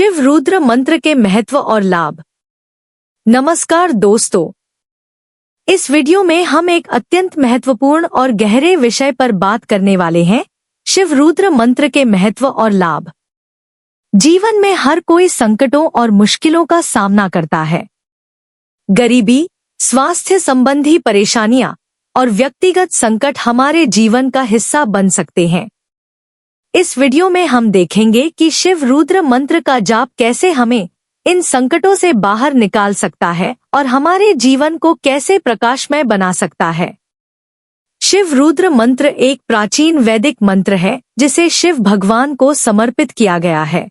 शिव रुद्र मंत्र के महत्व और लाभ। नमस्कार दोस्तों, इस वीडियो में हम एक अत्यंत महत्वपूर्ण और गहरे विषय पर बात करने वाले हैं, शिव रुद्र मंत्र के महत्व और लाभ। जीवन में हर कोई संकटों और मुश्किलों का सामना करता है। गरीबी, स्वास्थ्य संबंधी परेशानियां और व्यक्तिगत संकट हमारे जीवन का हिस्सा बन सकते हैं। इस वीडियो में हम देखेंगे कि शिव रुद्र मंत्र का जाप कैसे हमें इन संकटों से बाहर निकाल सकता है और हमारे जीवन को कैसे प्रकाशमय बना सकता है। शिव रुद्र मंत्र एक प्राचीन वैदिक मंत्र है जिसे शिव भगवान को समर्पित किया गया है।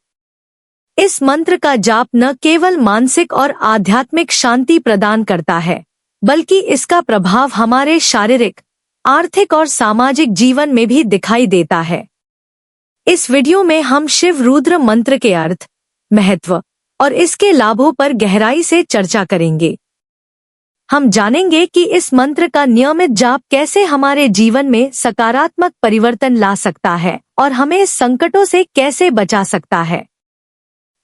इस मंत्र का जाप न केवल मानसिक और आध्यात्मिक शांति प्रदान करता है, बल्कि इसका प्रभाव हमारे शारीरिक, आर्थिक और सामाजिक जीवन में भी दिखाई देता है। इस वीडियो में हम शिव रुद्र मंत्र के अर्थ, महत्व और इसके लाभों पर गहराई से चर्चा करेंगे। हम जानेंगे कि इस मंत्र का नियमित जाप कैसे हमारे जीवन में सकारात्मक परिवर्तन ला सकता है और हमें संकटों से कैसे बचा सकता है।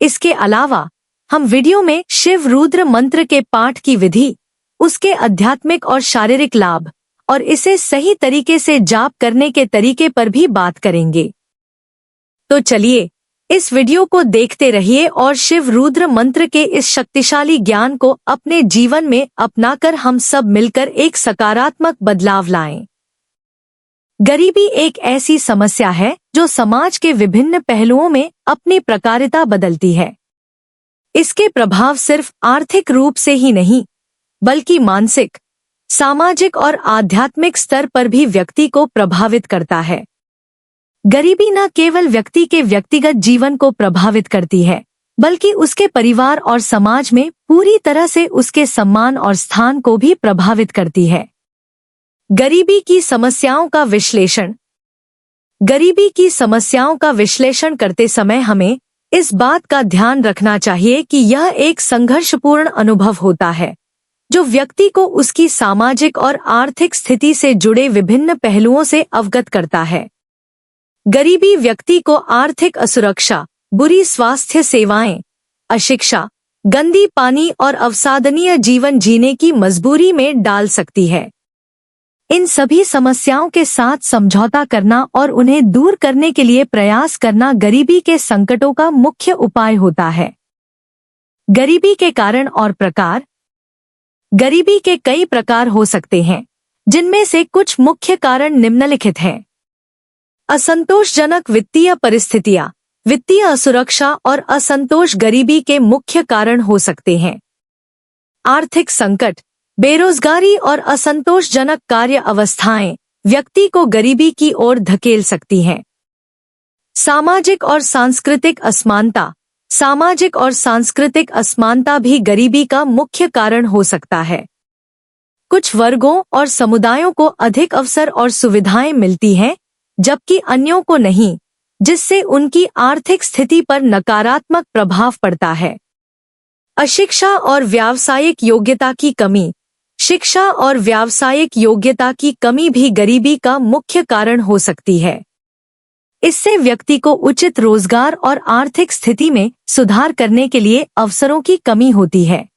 इसके अलावा हम वीडियो में शिव रुद्र मंत्र के पाठ की विधि, उसके आध्यात्मिक और शारीरिक लाभ और इसे सही तरीके से जाप करने के तरीके पर भी बात करेंगे। तो चलिए इस वीडियो को देखते रहिए और शिव रुद्र मंत्र के इस शक्तिशाली ज्ञान को अपने जीवन में अपनाकर हम सब मिलकर एक सकारात्मक बदलाव लाएं। गरीबी एक ऐसी समस्या है जो समाज के विभिन्न पहलुओं में अपनी प्रकारिता बदलती है। इसके प्रभाव सिर्फ आर्थिक रूप से ही नहीं, बल्कि मानसिक, सामाजिक और आध्यात्मिक स्तर पर भी व्यक्ति को प्रभावित करता है। गरीबी न केवल व्यक्ति के व्यक्तिगत जीवन को प्रभावित करती है, बल्कि उसके परिवार और समाज में पूरी तरह से उसके सम्मान और स्थान को भी प्रभावित करती है। गरीबी की समस्याओं का विश्लेषण। गरीबी की समस्याओं का विश्लेषण करते समय हमें इस बात का ध्यान रखना चाहिए कि यह एक संघर्षपूर्ण अनुभव होता है, जो व्यक्ति को उसकी सामाजिक और आर्थिक स्थिति से जुड़े विभिन्न पहलुओं से अवगत करता है। गरीबी व्यक्ति को आर्थिक असुरक्षा, बुरी स्वास्थ्य सेवाएं, अशिक्षा, गंदी पानी और अवसादनीय जीवन जीने की मजबूरी में डाल सकती है। इन सभी समस्याओं के साथ समझौता करना और उन्हें दूर करने के लिए प्रयास करना गरीबी के संकटों का मुख्य उपाय होता है। गरीबी के कारण और प्रकार। गरीबी के कई प्रकार हो सकते हैं, जिनमें से कुछ मुख्य कारण निम्नलिखित हैं। असंतोषजनक वित्तीय परिस्थितियां। वित्तीय असुरक्षा और असंतोष गरीबी के मुख्य कारण हो सकते हैं। आर्थिक संकट, बेरोजगारी और असंतोषजनक कार्य अवस्थाएं व्यक्ति को गरीबी की ओर धकेल सकती हैं। सामाजिक और सांस्कृतिक असमानता। सामाजिक और सांस्कृतिक असमानता भी गरीबी का मुख्य कारण हो सकता है। कुछ वर्गों और समुदायों को अधिक अवसर और सुविधाएं मिलती हैं, जबकि अन्यों को नहीं, जिससे उनकी आर्थिक स्थिति पर नकारात्मक प्रभाव पड़ता है। अशिक्षा और व्यावसायिक योग्यता की कमी। शिक्षा और व्यावसायिक योग्यता की कमी भी गरीबी का मुख्य कारण हो सकती है। इससे व्यक्ति को उचित रोजगार और आर्थिक स्थिति में सुधार करने के लिए अवसरों की कमी होती है।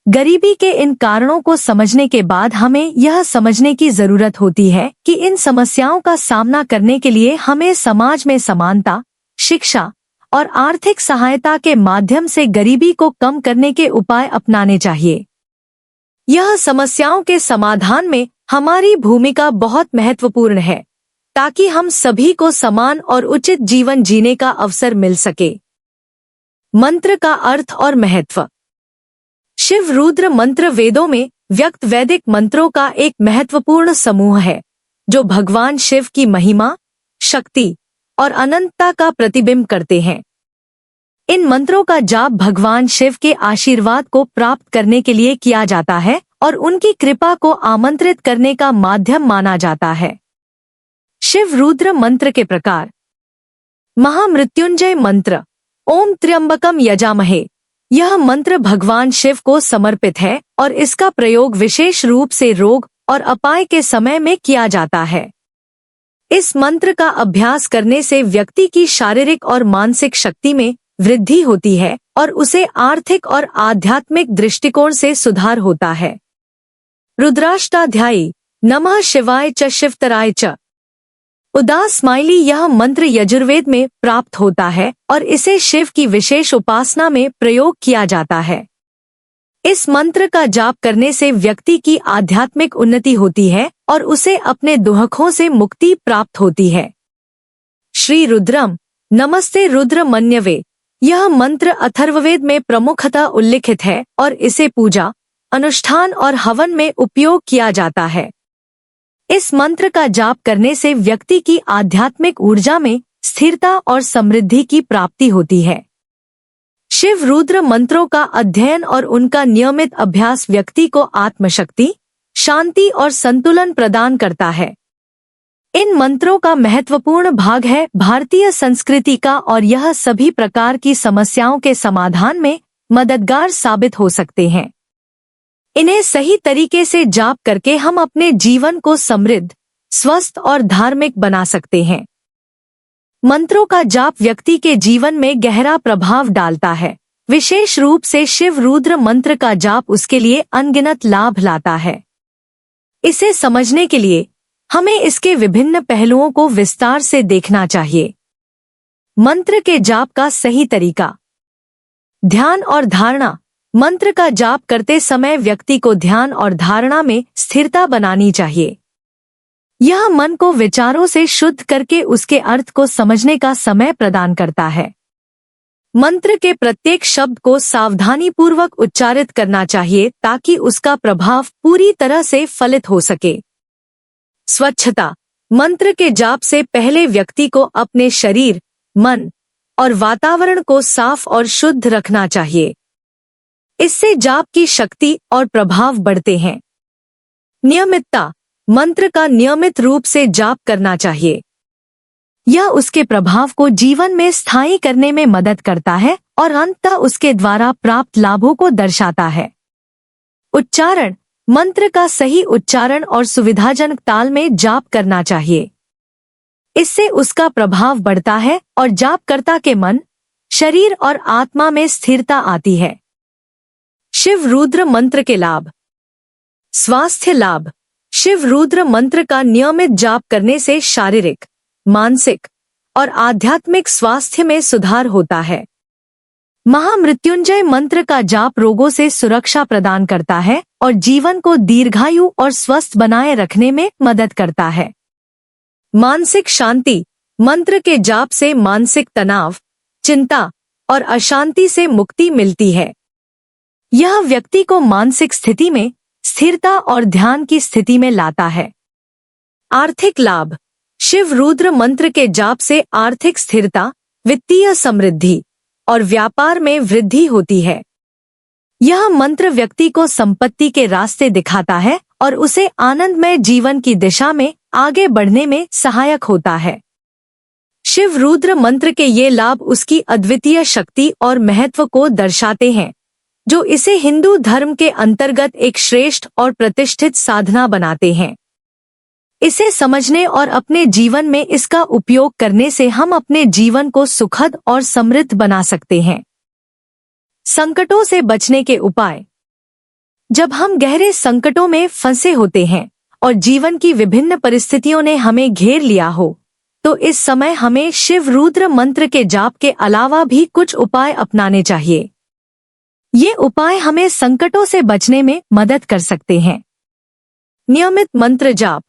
गरीबी के इन कारणों को समझने के बाद हमें यह समझने की जरूरत होती है कि इन समस्याओं का सामना करने के लिए हमें समाज में समानता, शिक्षा और आर्थिक सहायता के माध्यम से गरीबी को कम करने के उपाय अपनाने चाहिए। यह समस्याओं के समाधान में हमारी भूमिका बहुत महत्वपूर्ण है, ताकि हम सभी को समान और उचित जीवन जीने का अवसर मिल सके। मंत्र का अर्थ और महत्व। शिव रुद्र मंत्र वेदों में व्यक्त वैदिक मंत्रों का एक महत्वपूर्ण समूह है, जो भगवान शिव की महिमा, शक्ति और अनंतता का प्रतिबिंब करते हैं। इन मंत्रों का जाप भगवान शिव के आशीर्वाद को प्राप्त करने के लिए किया जाता है और उनकी कृपा को आमंत्रित करने का माध्यम माना जाता है। शिव रुद्र मंत्र के प्रकार। महामृत्युंजय मंत्र। ओम त्र्यंबकम यजामहे। यह मंत्र भगवान शिव को समर्पित है और इसका प्रयोग विशेष रूप से रोग और अपाय के समय में किया जाता है। इस मंत्र का अभ्यास करने से व्यक्ति की शारीरिक और मानसिक शक्ति में वृद्धि होती है और उसे आर्थिक और आध्यात्मिक दृष्टिकोण से सुधार होता है। रुद्राष्टाध्यायी नमः शिवाय च शिवतराय च। उदास स्माइली यह मंत्र यजुर्वेद में प्राप्त होता है और इसे शिव की विशेष उपासना में प्रयोग किया जाता है। इस मंत्र का जाप करने से व्यक्ति की आध्यात्मिक उन्नति होती है और उसे अपने दुखों से मुक्ति प्राप्त होती है। श्री रुद्रम नमस्ते रुद्र मन्यवे यह मंत्र अथर्ववेद में प्रमुखतः उल्लिखित है और इसे पूजा, अनुष्ठान और हवन में उपयोग किया जाता है। इस मंत्र का जाप करने से व्यक्ति की आध्यात्मिक ऊर्जा में स्थिरता और समृद्धि की प्राप्ति होती है। शिव रुद्र मंत्रों का अध्ययन और उनका नियमित अभ्यास व्यक्ति को आत्मशक्ति, शांति और संतुलन प्रदान करता है। इन मंत्रों का महत्वपूर्ण भाग है भारतीय संस्कृति का और यह सभी प्रकार की समस्याओं के समाधान में मददगार साबित हो सकते हैं। इन्हें सही तरीके से जाप करके हम अपने जीवन को समृद्ध, स्वस्थ और धार्मिक बना सकते हैं। मंत्रों का जाप व्यक्ति के जीवन में गहरा प्रभाव डालता है। विशेष रूप से शिव रुद्र मंत्र का जाप उसके लिए अनगिनत लाभ लाता है। इसे समझने के लिए हमें इसके विभिन्न पहलुओं को विस्तार से देखना चाहिए। मंत्र के जाप का सही तरीका। ध्यान और धारणा। मंत्र का जाप करते समय व्यक्ति को ध्यान और धारणा में स्थिरता बनानी चाहिए। यह मन को विचारों से शुद्ध करके उसके अर्थ को समझने का समय प्रदान करता है। मंत्र के प्रत्येक शब्द को सावधानीपूर्वक उच्चारित करना चाहिए ताकि उसका प्रभाव पूरी तरह से फलित हो सके। स्वच्छता। मंत्र के जाप से पहले व्यक्ति को अपने शरीर, मन और वातावरण को साफ और शुद्ध रखना चाहिए। इससे जाप की शक्ति और प्रभाव बढ़ते हैं। नियमितता। मंत्र का नियमित रूप से जाप करना चाहिए। यह उसके प्रभाव को जीवन में स्थायी करने में मदद करता है और अंततः उसके द्वारा प्राप्त लाभों को दर्शाता है। उच्चारण। मंत्र का सही उच्चारण और सुविधाजनक ताल में जाप करना चाहिए। इससे उसका प्रभाव बढ़ता है और जापकर्ता के मन, शरीर और आत्मा में स्थिरता आती है। शिव रुद्र मंत्र के लाभ। स्वास्थ्य लाभ। शिव रुद्र मंत्र का नियमित जाप करने से शारीरिक, मानसिक और आध्यात्मिक स्वास्थ्य में सुधार होता है। महामृत्युंजय मंत्र का जाप रोगों से सुरक्षा प्रदान करता है और जीवन को दीर्घायु और स्वस्थ बनाए रखने में मदद करता है। मानसिक शांति। मंत्र के जाप से मानसिक तनाव, चिंता और अशांति से मुक्ति मिलती है। यह व्यक्ति को मानसिक स्थिति में स्थिरता और ध्यान की स्थिति में लाता है। आर्थिक लाभ। शिव रुद्र मंत्र के जाप से आर्थिक स्थिरता, वित्तीय समृद्धि और व्यापार में वृद्धि होती है। यह मंत्र व्यक्ति को संपत्ति के रास्ते दिखाता है और उसे आनंदमय जीवन की दिशा में आगे बढ़ने में सहायक होता है। शिव रुद्र मंत्र के ये लाभ उसकी अद्वितीय शक्ति और महत्व को दर्शाते हैं, जो इसे हिंदू धर्म के अंतर्गत एक श्रेष्ठ और प्रतिष्ठित साधना बनाते हैं। इसे समझने और अपने जीवन में इसका उपयोग करने से हम अपने जीवन को सुखद और समृद्ध बना सकते हैं। संकटों से बचने के उपाय। जब हम गहरे संकटों में फंसे होते हैं और जीवन की विभिन्न परिस्थितियों ने हमें घेर लिया हो, तो इस समय हमें शिव रुद्र मंत्र के जाप के अलावा भी कुछ उपाय अपनाने चाहिए। ये उपाय हमें संकटों से बचने में मदद कर सकते हैं। नियमित मंत्र जाप।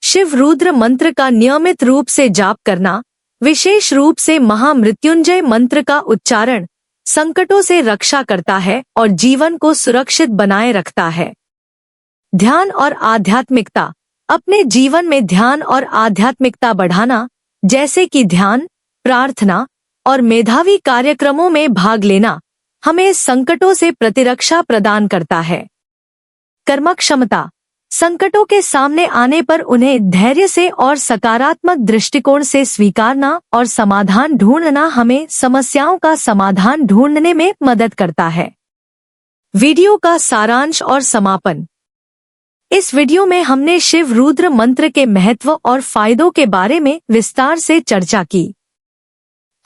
शिव रुद्र मंत्र का नियमित रूप से जाप करना, विशेष रूप से महामृत्युंजय मंत्र का उच्चारण, संकटों से रक्षा करता है और जीवन को सुरक्षित बनाए रखता है। ध्यान और आध्यात्मिकता। अपने जीवन में ध्यान और आध्यात्मिकता बढ़ाना, जैसे कि ध्यान, प्रार्थना और मेधावी कार्यक्रमों में भाग लेना, हमें संकटों से प्रतिरक्षा प्रदान करता है। कर्मक्षमता। संकटों के सामने आने पर उन्हें धैर्य से और सकारात्मक दृष्टिकोण से स्वीकारना और समाधान ढूंढना हमें समस्याओं का समाधान ढूंढने में मदद करता है। वीडियो का सारांश और समापन। इस वीडियो में हमने शिव रुद्र मंत्र के महत्व और फायदों के बारे में विस्तार से चर्चा की।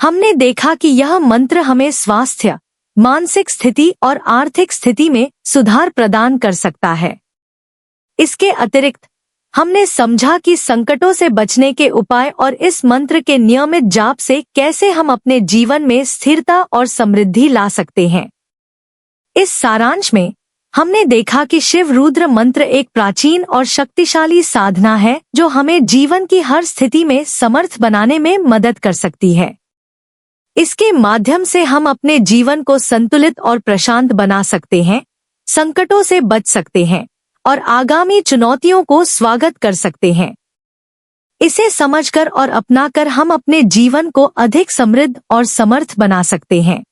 हमने देखा कि यह मंत्र हमें स्वास्थ्य, मानसिक स्थिति और आर्थिक स्थिति में सुधार प्रदान कर सकता है। इसके अतिरिक्त हमने समझा कि संकटों से बचने के उपाय और इस मंत्र के नियमित जाप से कैसे हम अपने जीवन में स्थिरता और समृद्धि ला सकते हैं। इस सारांश में हमने देखा कि शिव रुद्र मंत्र एक प्राचीन और शक्तिशाली साधना है जो हमें जीवन की हर स्थिति में समर्थ बनाने में मदद कर सकती है। इसके माध्यम से हम अपने जीवन को संतुलित और प्रशांत बना सकते हैं, संकटों से बच सकते हैं और आगामी चुनौतियों को स्वागत कर सकते हैं। इसे समझकर और अपनाकर हम अपने जीवन को अधिक समृद्ध और समर्थ बना सकते हैं।